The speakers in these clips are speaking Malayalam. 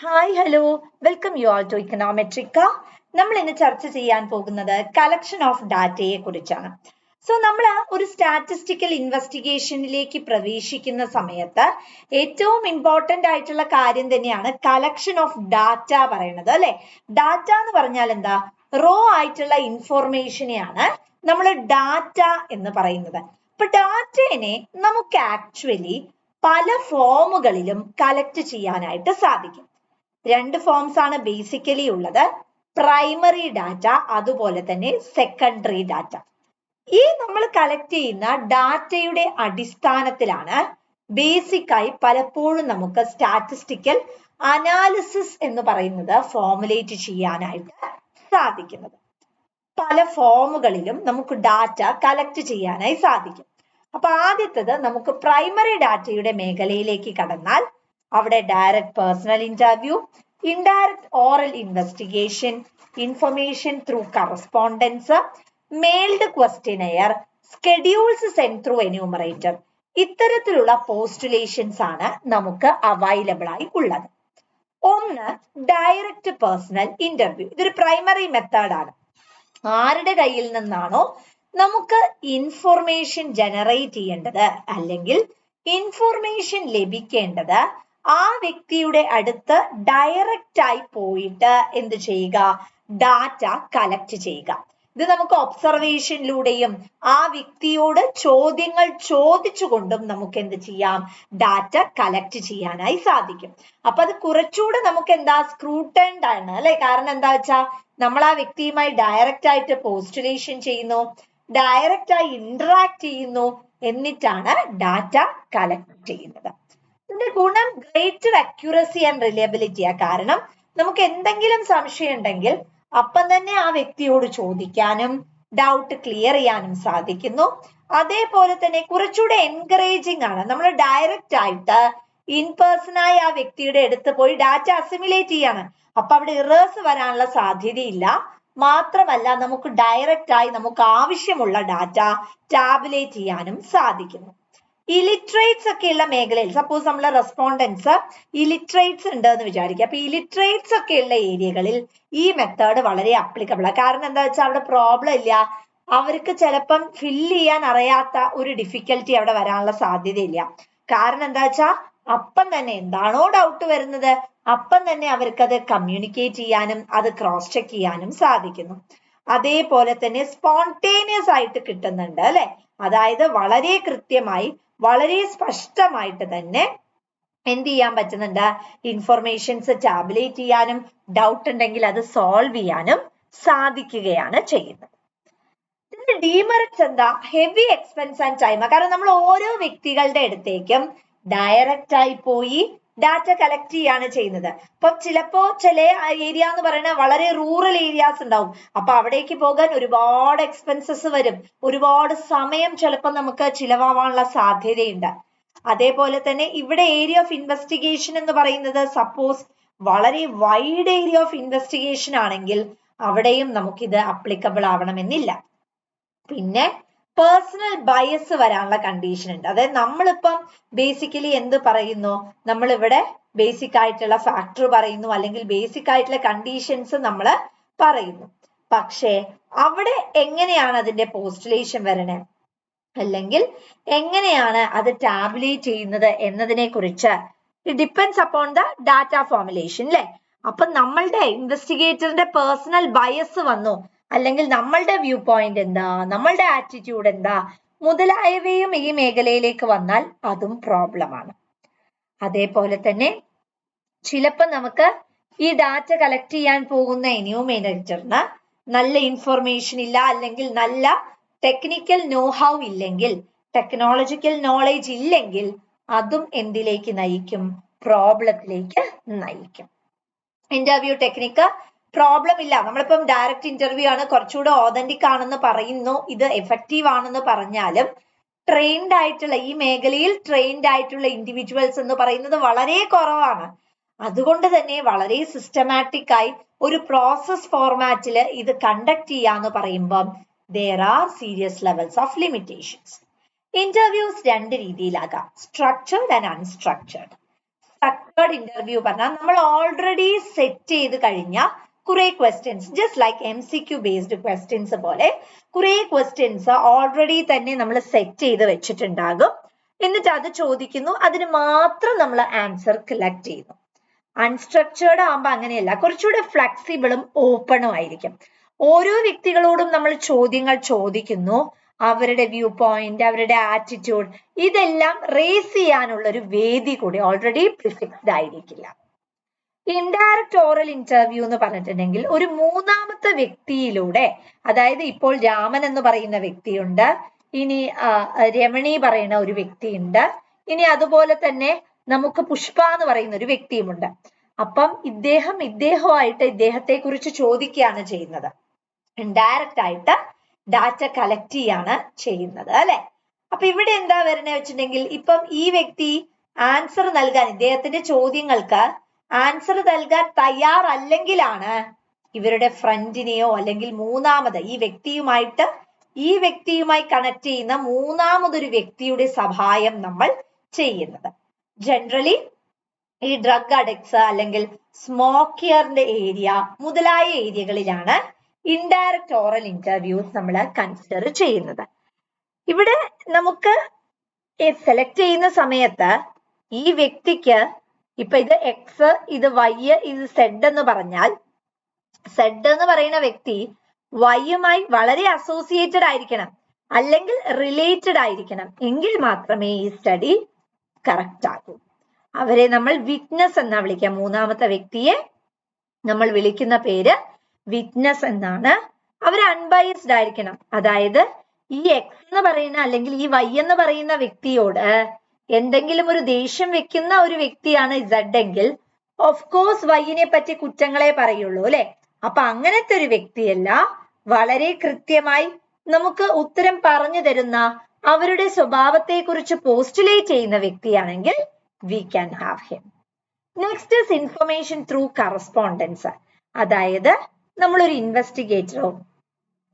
Hi hello welcome you all to econometrics. നമ്മൾ ഇന്ന് ചർച്ച ചെയ്യാൻ പോകുന്നത് കളക്ഷൻ ഓഫ് ഡാറ്റയെ കുറിച്ചാണ്. സോ നമ്മൾ ഒരു സ്റ്റാറ്റിസ്റ്റിക്കൽ ഇൻവെസ്റ്റിഗേഷനിലേക്ക് പ്രവേശിക്കുന്ന സമയത്ത് ഏറ്റവും ഇമ്പോർട്ടന്റ് ആയിട്ടുള്ള കാര്യം തന്നെയാണ് കളക്ഷൻ ഓഫ് ഡാറ്റ പറയുന്നത്, അല്ലെ? ഡാറ്റ എന്ന് പറഞ്ഞാൽ എന്താ? റോ ആയിട്ടുള്ള ഇൻഫോർമേഷനെയാണ് നമ്മൾ ഡാറ്റ എന്ന് പറയുന്നത്. ഇപ്പൊ ഡാറ്റയെ നമുക്ക് ആക്ച്വലി പല ഫോമുകളിലും കളക്ട് ചെയ്യാനായിട്ട് സാധിക്കും. രണ്ട് ഫോംസ് ആണ് ബേസിക്കലി ഉള്ളത്, പ്രൈമറി ഡാറ്റ അതുപോലെ തന്നെ സെക്കൻഡറി ഡാറ്റ. ഈ നമ്മൾ കളക്ട് ചെയ്യുന്ന ഡാറ്റയുടെ അടിസ്ഥാനത്തിലാണ് ബേസിക് ആയി പലപ്പോഴും നമുക്ക് സ്റ്റാറ്റിസ്റ്റിക്കൽ അനാലിസിസ് എന്ന് പറയുന്നത് ഫോർമുലേറ്റ് ചെയ്യാനായിട്ട് സാധിക്കുന്നത്. പല ഫോമുകളിലും നമുക്ക് ഡാറ്റ കളക്ട് ചെയ്യാനായി സാധിക്കും. അപ്പൊ ആദ്യത്തത് നമുക്ക് പ്രൈമറി ഡാറ്റയുടെ മേഖലയിലേക്ക് കടന്നാൽ അവിടെ direct personal interview, indirect oral investigation, information through correspondence, mailed questionnaire, schedules send through enumerator, ഇത്തരത്തിലുള്ള പോസ്റ്റുലേഷൻസ് ആണ് നമുക്ക് അവൈലബിൾ ആയി ഉള്ളത്. ഒന്ന് ഡയറക്റ്റ് പേഴ്സണൽ ഇന്റർവ്യൂ. ഇതൊരു പ്രൈമറി മെത്തേഡാണ്. ആരുടെ കയ്യിൽ നിന്നാണോ നമുക്ക് ഇൻഫോർമേഷൻ ജനറേറ്റ് ചെയ്യേണ്ടത് അല്ലെങ്കിൽ ഇൻഫോർമേഷൻ ലഭിക്കേണ്ടത് ആ വ്യക്തിയുടെ അടുത്ത് ഡയറക്റ്റ് ആയി പോയിട്ട് എന്ത് ചെയ്യുക? ഡാറ്റ കളക്ട് ചെയ്യുക. ഇത് നമുക്ക് ഒബ്സർവേഷനിലൂടെയും ആ വ്യക്തിയോട് ചോദ്യങ്ങൾ ചോദിച്ചുകൊണ്ടും നമുക്ക് എന്ത് ചെയ്യാം? ഡാറ്റ കളക്ട് ചെയ്യാനായി സാധിക്കും. അപ്പൊ അത് കുറച്ചുകൂടെ നമുക്ക് എന്താ സ്ക്രൂട്ടൈൻഡ് ആണ്, അല്ലെ? കാരണം എന്താ വെച്ചാ നമ്മൾ ആ വ്യക്തിയുമായി ഡയറക്റ്റ് ആയിട്ട് പോസ്റ്റുലേഷൻ ചെയ്യുന്നു, ഡയറക്റ്റ് ആയി ഇന്ററാക്ട് ചെയ്യുന്നു, എന്നിട്ടാണ് ഡാറ്റ കളക്ട് ചെയ്യുന്നത്. ഇതിന്റെ ഗുണം ഗ്രേറ്റർ അക്യുറസി ആൻഡ് റിലയബിലിറ്റിയാ. കാരണം നമുക്ക് എന്തെങ്കിലും സംശയം ഉണ്ടെങ്കിൽ അപ്പം തന്നെ ആ വ്യക്തിയോട് ചോദിക്കാനും ഡൗട്ട് ക്ലിയർ ചെയ്യാനും സാധിക്കുന്നു. അതേപോലെ തന്നെ കുറച്ചുകൂടെ എൻകറേജിങ് ആണ്. നമ്മൾ ഡയറക്റ്റ് ആയിട്ട് ഇൻ പേഴ്സൺ ആയി ആ വ്യക്തിയുടെ അടുത്ത് പോയി ഡാറ്റ അസിമുലേറ്റ് ചെയ്യാണ്. അപ്പൊ അവിടെ ഇറേഴ്സ് വരാനുള്ള സാധ്യതയില്ല. മാത്രമല്ല നമുക്ക് ഡയറക്റ്റ് ആയി നമുക്ക് ആവശ്യമുള്ള ഡാറ്റ ടാബുലേറ്റ് ചെയ്യാനും സാധിക്കുന്നു. ഇലിറ്ററേറ്റ്സ് ഒക്കെ ഉള്ള മേഖലയിൽ സപ്പോസ് നമ്മളെ റെസ്പോണ്ടൻസ് ഇലിറ്ററേറ്റ്സ് ഉണ്ട് എന്ന് വിചാരിക്കുക. അപ്പൊ ഇലിറ്ററേറ്റ്സ് ഒക്കെ ഉള്ള ഏരിയകളിൽ ഈ മെത്തേഡ് വളരെ അപ്ലിക്കബിൾ ആണ്. കാരണം എന്താ വെച്ചാൽ അവിടെ പ്രോബ്ലം ഇല്ല, അവർക്ക് ചിലപ്പം ഫില്ല് ചെയ്യാൻ അറിയാത്ത ഒരു ഡിഫിക്കൽറ്റി അവിടെ വരാനുള്ള സാധ്യതയില്ല. കാരണം എന്താ വെച്ചാൽ അപ്പം തന്നെ എന്താണോ ഡൗട്ട് വരുന്നത് അപ്പം തന്നെ അവർക്കത് കമ്മ്യൂണിക്കേറ്റ് ചെയ്യാനും അത് ക്രോസ് ചെക്ക് ചെയ്യാനും സാധിക്കുന്നു. അതേപോലെ തന്നെ സ്പോണ്ടേനിയസ് ആയിട്ട് കിട്ടുന്നുണ്ട്, അല്ലെ? അതായത് വളരെ കൃത്യമായി വളരെ സ്പഷ്ടമായിട്ട് തന്നെ എന്ത് ചെയ്യാൻ പറ്റുന്നുണ്ട്? ഇൻഫർമേഷൻസ് ടാബുലേറ്റ് ചെയ്യാനും ഡൗട്ട് ഉണ്ടെങ്കിൽ അത് സോൾവ് ചെയ്യാനും സാധിക്കുകയാണ് ചെയ്യുന്നത്. ഇതിന്റെ ഡീമെറിറ്റ്സ് എന്താ? Heavy expense and time. കാരണം നമ്മൾ ഓരോ വ്യക്തികളുടെ അടുത്തേക്കും ഡയറക്റ്റ് ആയി പോയി ഡാറ്റ കളക്ട് ചെയ്യാണ് ചെയ്യുന്നത്. അപ്പൊ ചിലപ്പോ ചില ഏരിയ എന്ന് പറയുന്നത് വളരെ റൂറൽ ഏരിയാസ് ഉണ്ടാവും. അപ്പൊ അവിടേക്ക് പോകാൻ ഒരുപാട് എക്സ്പെൻസസ് വരും, ഒരുപാട് സമയം ചിലപ്പോൾ നമുക്ക് ചിലവാകാനുള്ള സാധ്യതയുണ്ട്. അതേപോലെ തന്നെ ഇവിടെ ഏരിയ ഓഫ് ഇൻവെസ്റ്റിഗേഷൻ എന്ന് പറയുന്നത് സപ്പോസ് വളരെ വൈഡ് ഏരിയ ഓഫ് ഇൻവെസ്റ്റിഗേഷൻ ആണെങ്കിൽ അവിടെയും നമുക്കിത് അപ്ലിക്കബിൾ ആവണമെന്നില്ല. പിന്നെ പേഴ്സണൽ ബയസ് വരാനുള്ള കണ്ടീഷൻ ഉണ്ട്. അതായത് നമ്മളിപ്പം ബേസിക്കലി എന്ത് പറയുന്നു? നമ്മളിവിടെ ബേസിക് ആയിട്ടുള്ള ഫാക്ടർ പറയുന്നു അല്ലെങ്കിൽ ബേസിക് ആയിട്ടുള്ള കണ്ടീഷൻസ് നമ്മൾ പറയുന്നു. പക്ഷേ അവിടെ എങ്ങനെയാണ് അതിന്റെ പോസ്റ്റുലേഷൻ വരണേ അല്ലെങ്കിൽ എങ്ങനെയാണ് അത് ടാബുലേറ്റ് ചെയ്യുന്നത് എന്നതിനെ കുറിച്ച് it depends upon the data formulation, അല്ലെ? അപ്പൊ നമ്മളുടെ ഇൻവെസ്റ്റിഗേറ്ററിന്റെ പേഴ്സണൽ ബയസ് വന്നു അല്ലെങ്കിൽ നമ്മളുടെ വ്യൂ പോയിന്റ് എന്താ, നമ്മളുടെ ആറ്റിറ്റ്യൂഡ് എന്താ മുതലായവയും ഈ മേഖലയിലേക്ക് വന്നാൽ അതും പ്രോബ്ലമാണ്. അതേപോലെ തന്നെ ചിലപ്പോ നമുക്ക് ഈ ഡാറ്റ കളക്ട് ചെയ്യാൻ പോകുന്ന എന്യൂമറേറ്ററിന് നല്ല ഇൻഫർമേഷൻ ഇല്ല അല്ലെങ്കിൽ നല്ല ടെക്നിക്കൽ നോഹൗ ഇല്ലെങ്കിൽ ടെക്നോളജിക്കൽ നോളേജ് ഇല്ലെങ്കിൽ അതും എന്തിലേക്ക് നയിക്കും? പ്രോബ്ലത്തിലേക്ക് നയിക്കും. ഇന്റർവ്യൂ ടെക്നിക്ക് പ്രോബ്ലം ഇല്ല, നമ്മളിപ്പം ഡയറക്റ്റ് ഇന്റർവ്യൂ ആണ്, കുറച്ചുകൂടെ ഓതന്റിക് ആണെന്ന് പറയുന്നു, ഇത് എഫക്റ്റീവ് ആണെന്ന് പറഞ്ഞാലും ട്രെയിൻഡ് ആയിട്ടുള്ള ഈ മേഖലയിൽ ട്രെയിൻഡ് ആയിട്ടുള്ള ഇൻഡിവിജ്വൽസ് എന്ന് പറയുന്നത് വളരെ കുറവാണ്. അതുകൊണ്ട് തന്നെ വളരെ സിസ്റ്റമാറ്റിക് ആയി ഒരു പ്രോസസ് ഫോർമാറ്റിൽ ഇത് കണ്ടക്ട് ചെയ്യാന്ന് പറയുമ്പം there are serious levels of limitations. Interviews രണ്ട് രീതിയിലാകാം, structured and unstructured. structured interview പറഞ്ഞാൽ നമ്മൾ ഓൾറെഡി സെറ്റ് ചെയ്ത് കഴിഞ്ഞ കുറെ questions, just like MCQ based questions പോലെ കുറെ ക്വസ്റ്റ്യൻസ് ഓൾറെഡി തന്നെ നമ്മൾ സെറ്റ് ചെയ്ത് വെച്ചിട്ടുണ്ടാകും. എന്നിട്ട് അത് ചോദിക്കുന്നു, അതിന് മാത്രം നമ്മൾ ആൻസർ കളക്ട് ചെയ്യുന്നു. അൺസ്ട്രക്ചേർഡ് ആകുമ്പോൾ അങ്ങനെയല്ല, കുറച്ചുകൂടെ ഫ്ലെക്സിബിളും ഓപ്പണും ആയിരിക്കും. ഓരോ വ്യക്തികളോടും നമ്മൾ ചോദ്യങ്ങൾ ചോദിക്കുന്നു, അവരുടെ വ്യൂ പോയിന്റ്, അവരുടെ ആറ്റിറ്റ്യൂഡ്, ഇതെല്ലാം റേസ് ചെയ്യാനുള്ള ഒരു വേദി കൂടി ഓൾറെഡി പ്രിഫിക്സ്ഡ് ആയിരിക്കില്ല. ഇൻഡയറക്റ്റ് ഓറൽ ഇന്റർവ്യൂ എന്ന് പറഞ്ഞിട്ടുണ്ടെങ്കിൽ ഒരു മൂന്നാമത്തെ വ്യക്തിയിലൂടെ, അതായത് ഇപ്പോൾ രാമൻ എന്ന് പറയുന്ന വ്യക്തിയുണ്ട്, ഇനി രമണി പറയുന്ന ഒരു വ്യക്തിയുണ്ട്, ഇനി അതുപോലെ തന്നെ നമുക്ക് പുഷ്പ എന്ന് പറയുന്ന ഒരു വ്യക്തിയുമുണ്ട്. അപ്പം ഇദ്ദേഹമായിട്ട് ഇദ്ദേഹത്തെ കുറിച്ച് ചോദിക്കുകയാണ് ചെയ്യുന്നത്. ഇൻഡയറക്റ്റ് ആയിട്ട് ഡാറ്റ കളക്ട് ചെയ്യാണ് ചെയ്യുന്നത് അല്ലെ. അപ്പൊ ഇവിടെ എന്താ വരുന്നത് വെച്ചിട്ടുണ്ടെങ്കിൽ, ഇപ്പം ഈ വ്യക്തി ആൻസർ നൽകാൻ, ഇദ്ദേഹത്തിന്റെ ചോദ്യങ്ങൾക്ക് ആൻസർ നൽകാൻ തയ്യാറല്ലെങ്കിലാണ് ഇവരുടെ ഫ്രണ്ടിനെയോ അല്ലെങ്കിൽ മൂന്നാമത് ഈ വ്യക്തിയുമായി കണക്ട് ചെയ്യുന്ന മൂന്നാമതൊരു വ്യക്തിയുടെ സഹായം നമ്മൾ ചെയ്യുന്നത്. ജനറലി ഈ ഡ്രഗ് അഡിക്ട്സ് അല്ലെങ്കിൽ സ്മോക്കിയറിന്റെ ഏരിയ മുതലായ ഏരിയകളിലാണ് ഇൻഡയറക്റ്റ് ഓറൽ ഇന്റർവ്യൂസ് നമ്മൾ കൺസിഡർ ചെയ്യുന്നത്. ഇവിടെ നമുക്ക് സെലക്ട് ചെയ്യുന്ന സമയത്ത് ഈ വ്യക്തിക്ക് ഇപ്പൊ ഇത് എക്സ്, ഇത് വൈ, ഇത് സെഡ് എന്ന് പറഞ്ഞാൽ, സെഡ് എന്ന് പറയുന്ന വ്യക്തി വൈയുമായി വളരെ അസോസിയേറ്റഡ് ആയിരിക്കണം, അല്ലെങ്കിൽ റിലേറ്റഡ് ആയിരിക്കണം, എങ്കിൽ മാത്രമേ ഈ സ്റ്റഡി കറക്റ്റ് ആകൂ. അവരെ നമ്മൾ വിറ്റ്നസ് എന്നാ വിളിക്കുക. മൂന്നാമത്തെ വ്യക്തിയെ നമ്മൾ വിളിക്കുന്ന പേര് വിറ്റ്നസ് എന്നാണ്. അവർ അൺബയസ്ഡ് ആയിരിക്കണം. അതായത് ഈ എക്സ് എന്ന് പറയുന്ന അല്ലെങ്കിൽ ഈ വൈ എന്ന് പറയുന്ന വ്യക്തിയോട് എന്തെങ്കിലും ഒരു ദേഷ്യം വെക്കുന്ന ഒരു വ്യക്തിയാണ് ഇസഡ് എങ്കിൽ ഓഫ് കോഴ്സ് വൈനെ പറ്റി കുറ്റങ്ങളെ പറയുള്ളൂ അല്ലെ. അപ്പൊ അങ്ങനത്തെ ഒരു വ്യക്തിയല്ല, വളരെ കൃത്യമായി നമുക്ക് ഉത്തരം പറഞ്ഞു തരുന്ന, അവരുടെ സ്വഭാവത്തെ കുറിച്ച് പോസ്റ്റുലേറ്റ് ചെയ്യുന്ന വ്യക്തിയാണെങ്കിൽ we can have him. Next is information through correspondence. അതായത് നമ്മളൊരു ഇൻവെസ്റ്റിഗേറ്ററോ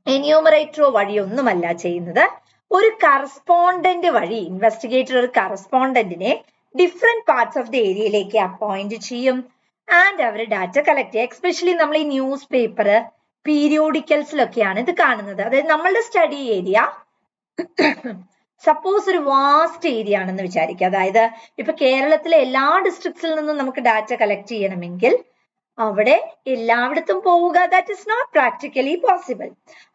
എന്യൂമറേറ്ററോ വഴിയൊന്നുമല്ല ചെയ്യുന്നത്, ഒരു കറസ്പോണ്ടന്റ് വഴി ഇൻവെസ്റ്റിഗേറ്റർ ഒരു കറസ്പോണ്ടന്റിനെ ഡിഫറെന്റ് പാർട്സ് ഓഫ് ദി ഏരിയയിലേക്ക് അപ്പോയിന്റ് ചെയ്യും ആൻഡ് അവർ ഡാറ്റ കളക്ട് ചെയ്യും. എക്സ്പെഷ്യലി നമ്മൾ ഈ ന്യൂസ് പേപ്പർ, പീരിയോഡിക്കൽസിലൊക്കെയാണ് ഇത് കാണുന്നത്. അതായത് നമ്മളുടെ സ്റ്റഡി ഏരിയ സപ്പോസ് ഒരു വാസ്റ്റ് ഏരിയ ആണെന്ന് വിചാരിക്കുക. അതായത് ഇപ്പൊ കേരളത്തിലെ എല്ലാ ഡിസ്ട്രിക്ട്സിൽ നിന്നും നമുക്ക് ഡാറ്റ കളക്ട് ചെയ്യണമെങ്കിൽ അവിടെ എല്ലായിടത്തും പോവുക, that is not practically possible.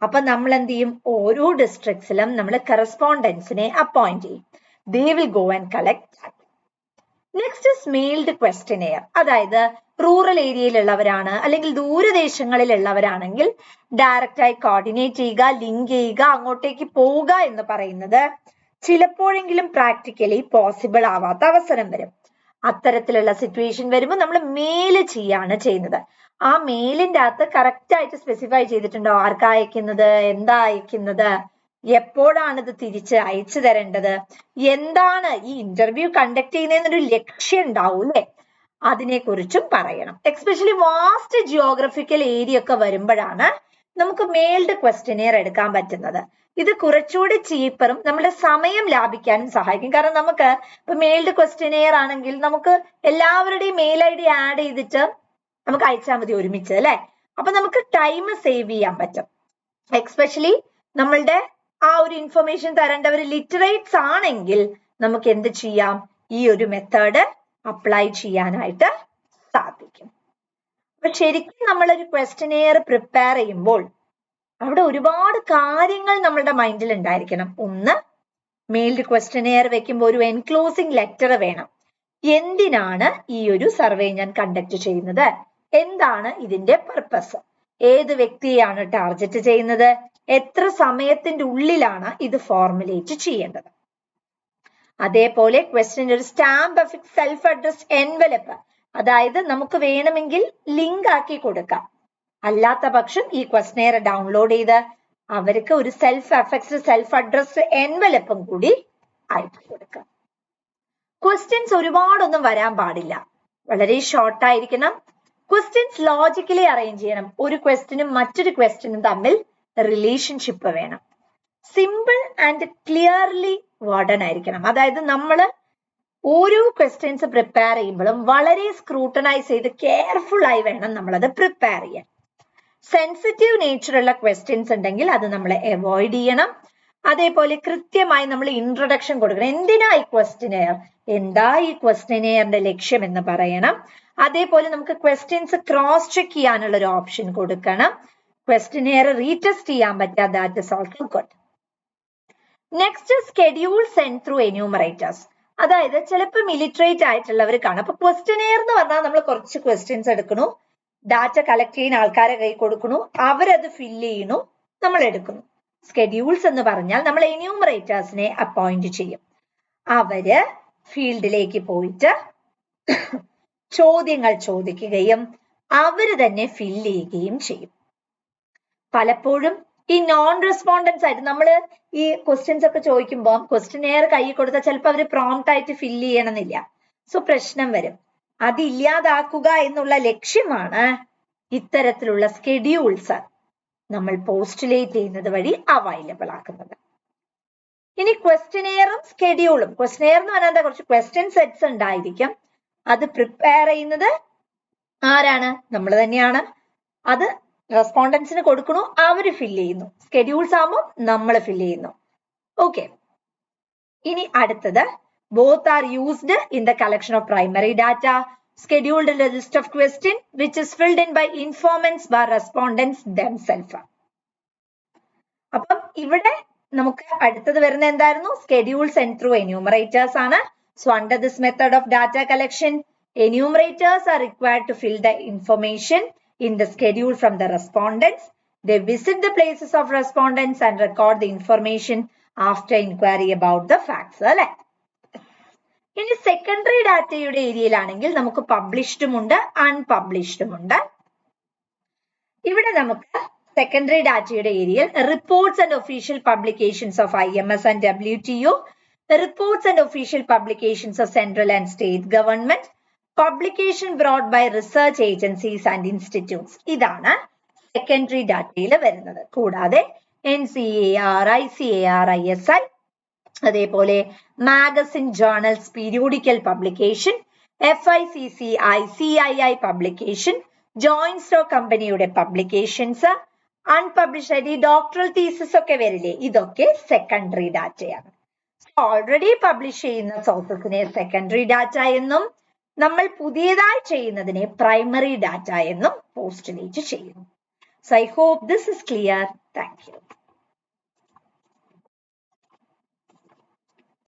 അപ്പൊ നമ്മൾ എന്ത് ചെയ്യും, ഓരോ ഡിസ്ട്രിക്ട്സിലും നമ്മൾ കറസ്പോണ്ടൻസിനെ അപ്പോയിന്റ് ചെയ്യും. They will go and collect. Next is mailed questionnaire. അതായത് റൂറൽ ഏരിയയിലുള്ളവരാണ് അല്ലെങ്കിൽ ദൂരദേശങ്ങളിലുള്ളവരാണെങ്കിൽ ഡയറക്റ്റായി കോർഡിനേറ്റ് ചെയ്യുക, ലിങ്ക് ചെയ്യുക, അങ്ങോട്ടേക്ക് പോവുക എന്ന് പറയുന്നത് ചിലപ്പോഴെങ്കിലും പ്രാക്ടിക്കലി പോസിബിൾ ആവാത്ത അവസരം വരും. അത്തരത്തിലുള്ള സിറ്റുവേഷൻ വരുമ്പോൾ നമ്മൾ മെയില് ചെയ്യാണ് ചെയ്യുന്നത്. ആ മെയിലിന്റെ അകത്ത് കറക്റ്റ് ആയിട്ട് സ്പെസിഫൈ ചെയ്തിട്ടുണ്ടോ, ആർക്കാ അയക്കുന്നത്, എന്താ അയക്കുന്നത്, എപ്പോഴാണ് ഇത് തിരിച്ച് അയച്ചു തരേണ്ടത്, എന്താണ് ഈ ഇന്റർവ്യൂ കണ്ടക്ട് ചെയ്യുന്നതിനൊരു ലക്ഷ്യം ഉണ്ടാവും അല്ലെ, അതിനെക്കുറിച്ചും പറയണം. എക്സ്പെഷ്യലി വാസ്റ്റ് ജിയോഗ്രഫിക്കൽ ഏരിയ ഒക്കെ വരുമ്പോഴാണ് നമുക്ക് മെയിൽഡ് ക്വസ്റ്റനെയർ എടുക്കാൻ പറ്റുന്നത്. ഇത് കുറച്ചുകൂടി ചീപ്പറും നമ്മുടെ സമയം ലാഭിക്കാനും സഹായിക്കും. കാരണം നമുക്ക് ഇപ്പൊ മെയിൽഡ് ക്വസ്റ്റനെയർ ആണെങ്കിൽ നമുക്ക് എല്ലാവരുടെയും മെയിൽ ID ആഡ് ചെയ്തിട്ട് നമുക്ക് അയച്ചാൽ മതി ഒരുമിച്ച് അല്ലെ. അപ്പൊ നമുക്ക് ടൈം സേവ് ചെയ്യാൻ പറ്റും. എക്സ്പെഷ്യലി നമ്മളുടെ ആ ഒരു ഇൻഫർമേഷൻ തരേണ്ടവർ ലിറ്ററേറ്റ്സ് ആണെങ്കിൽ നമുക്ക് എന്ത് ചെയ്യാം, ഈ ഒരു മെത്തേഡ് അപ്ലൈ ചെയ്യാനായിട്ട് സാധിക്കും. അപ്പൊ ശരിക്കും നമ്മളൊരു ക്വസ്റ്റനെയർ പ്രിപ്പയർ ചെയ്യുമ്പോൾ അവിടെ ഒരുപാട് കാര്യങ്ങൾ നമ്മളുടെ മൈൻഡിൽ ഉണ്ടായിരിക്കണം. ഒന്ന്, മെയിൽഡ് ക്വസ്റ്റനെയർ വെക്കുമ്പോൾ ഒരു എൻക്ലോസിംഗ് ലെറ്റർ വേണം. എന്തിനാണ് ഈ ഒരു സർവേ ഞാൻ കണ്ടക്ട് ചെയ്യുന്നത്, എന്താണ് ഇതിന്റെ പർപ്പസ്, ഏത് വ്യക്തിയെയാണ് ടാർഗറ്റ് ചെയ്യുന്നത്, എത്ര സമയത്തിന്റെ ഉള്ളിലാണ് ഇത് ഫോർമുലേറ്റ് ചെയ്യേണ്ടത്. അതേപോലെ ക്വസ്റ്റ്യൻ ഒരു stamp affix self address envelope, അതായത് നമുക്ക് വേണമെങ്കിൽ ലിങ്ക് ആക്കി കൊടുക്കാം. അല്ലാത്ത പക്ഷം ഈ ക്വസ്റ്റനെയർ ഡൗൺലോഡ് ചെയ്ത് അവർക്ക് ഒരു സെൽഫ് അഡ്രസ് എൻവലപ്പും കൂടി അയച്ചു കൊടുക്കാം. ക്വസ്റ്റ്യൻസ് ഒരുപാടൊന്നും വരാൻ പാടില്ല, വളരെ ഷോർട്ട് ആയിരിക്കണം. ക്വസ്റ്റ്യൻസ് ലോജിക്കലി അറേഞ്ച് ചെയ്യണം. ഒരു ക്വസ്റ്റ്യനും മറ്റൊരു ക്വസ്റ്റ്യനും തമ്മിൽ റിലേഷൻഷിപ്പ് വേണം. സിമ്പിൾ ആൻഡ് ക്ലിയർലി വേർഡൻ ആയിരിക്കണം. അതായത് നമ്മൾ ഓരോ ക്വസ്റ്റ്യൻസ് പ്രിപ്പയർ ചെയ്യുമ്പോഴും വളരെ സ്ക്രൂട്ടനൈസ് ചെയ്ത് കെയർഫുൾ ആയി വേണം നമ്മളത് പ്രിപ്പയർ ചെയ്യാൻ. സെൻസിറ്റീവ് നേച്ചർ ഉള്ള ക്വസ്റ്റ്യൻസ് ഉണ്ടെങ്കിൽ അത് നമ്മൾ അവോയ്ഡ് ചെയ്യണം. അതേപോലെ കൃത്യമായി നമ്മൾ ഇൻട്രൊഡക്ഷൻ കൊടുക്കണം. എന്തിനാ ഈ ക്വസ്റ്റ്യനെയർ, എന്താ ഈ ക്വസ്റ്റ്യനെയറിന്റെ ലക്ഷ്യം എന്ന് പറയണം. അതേപോലെ നമുക്ക് ക്വസ്റ്റ്യൻസ് ക്രോസ് ചെക്ക് ചെയ്യാനുള്ള ഒരു ഓപ്ഷൻ കൊടുക്കണം. ക്വസ്റ്റ്യനെയർ റീടെസ്റ്റ് ചെയ്യാൻ പറ്റുക, that is also good. Next, schedule send through enumerators. അതായത് ചിലപ്പോൾ മിലിറ്ററേറ്റ് ആയിട്ടുള്ളവർ കാണും. അപ്പൊ ക്വസ്റ്റ്യനെയർ എന്ന് പറഞ്ഞാൽ നമ്മൾ കുറച്ച് ക്വസ്റ്റ്യൻസ് എടുക്കണു, ഡാറ്റ കളക്ട് ചെയ്യുന്ന ആൾക്കാരെ കൈ കൊടുക്കണു, അവരത് ഫില്ല് ചെയ്യണു, നമ്മൾ എടുക്കുന്നു. സ്കെഡ്യൂൾസ് എന്ന് പറഞ്ഞാൽ നമ്മൾ എന്യൂമറേറ്റേഴ്സിനെ അപ്പോയിന്റ് ചെയ്യും. അവര് ഫീൽഡിലേക്ക് പോയിട്ട് ചോദ്യങ്ങൾ ചോദിക്കുകയും അവര് തന്നെ ഫില്ല് ചെയ്യുകയും ചെയ്യും. പലപ്പോഴും ഈ നോൺ റെസ്പോണ്ടൻസ് ആയിട്ട് നമ്മൾ ഈ ക്വസ്റ്റ്യൻസ് ഒക്കെ ചോദിക്കുമ്പോൾ ക്വസ്റ്റ്യനെയർ കൈ കൊടുത്താൽ ചിലപ്പോൾ അവർ പ്രോംപ്റ്റ് ആയിട്ട് ഫില്ല് ചെയ്യണമെന്നില്ല. സോ പ്രശ്നം വരും. അത് ഇല്ലാതാക്കുക എന്നുള്ള ലക്ഷ്യമാണ് ഇത്തരത്തിലുള്ള സ്കെഡ്യൂൾസ് നമ്മൾ പോസ്റ്റുലേറ്റ് ചെയ്യുന്നത് വഴി അവൈലബിൾ ആക്കുന്നത്. ഇനി ക്വസ്റ്റ്യനെയറും സ്കെഡ്യൂളും, ക്വസ്റ്റ്യനെയർ എന്ന് പറഞ്ഞാൽ കുറച്ച് ക്വസ്റ്റ്യൻ സെറ്റ്സ് ഉണ്ടായിരിക്കും. അത് പ്രിപ്പയർ ചെയ്യുന്നത് ആരാണ്? നമ്മൾ തന്നെയാണ്. അത് റെസ്പോണ്ടൻസിന് കൊടുക്കണു, അവര് ഫില്ല് ചെയ്യുന്നു. സ്കെഡ്യൂൾസ് ആകുമ്പോൾ നമ്മൾ ഫില്ല് ചെയ്യുന്നു. ഓക്കെ, ഇനി അടുത്തത്, both are used in the collection of primary data. Scheduled in a list of question which is filled in by informants by respondents themselves. അപ്പം ഇവിടെ നമുക്ക് അടുത്തത് വരുന്ന എന്തായിരുന്നു? Schedule sent through enumerators ആണ്. So under this method of data collection, enumerators are required to fill the information in the schedule from the respondents. They visit the places of respondents and record the information after inquiry about the facts. അല്ലെ? ഇനി സെക്കൻഡറി ഡാറ്റയുടെ ഏരിയയിലാണെങ്കിൽ നമുക്ക് പബ്ലിഷ്ഡും ഉണ്ട്, അൺപബ്ലിഷ്ഡും ഉണ്ട്. ഇവിടെ നമുക്ക് സെക്കൻഡറി ഡാറ്റയുടെ ഏരിയയിൽ reports and official publications of IMS and WTO, reports and official publications of central and state government, publication brought by research agencies and institutes, ഇതാണ് സെക്കൻഡറി ഡാറ്റയിൽ വരുന്നത്. കൂടാതെ NCAR, ICAR, ISI, അതേപോലെ magazine, journals, periodical publication, FICCI, CII publication, joint stock കമ്പനിയുടെ പബ്ലിക്കേഷൻസ്, അൺപബ്ലിഷ്ഡ് ആയിട്ട് ഈ ഡോക്ടറൽ തീസിസ് ഒക്കെ വരില്ലേ, ഇതൊക്കെ സെക്കൻഡറി ഡാറ്റയാണ്. ഓൾറെഡി പബ്ലിഷ് ചെയ്യുന്ന സോഴ്സസിനെ സെക്കൻഡറി ഡാറ്റ എന്നും നമ്മൾ പുതിയതായി ചെയ്യുന്നതിനെ പ്രൈമറി ഡാറ്റ എന്നും പോസ്റ്റുലേറ്റ് ചെയ്യുന്നു. So I hope this is clear. Thank you.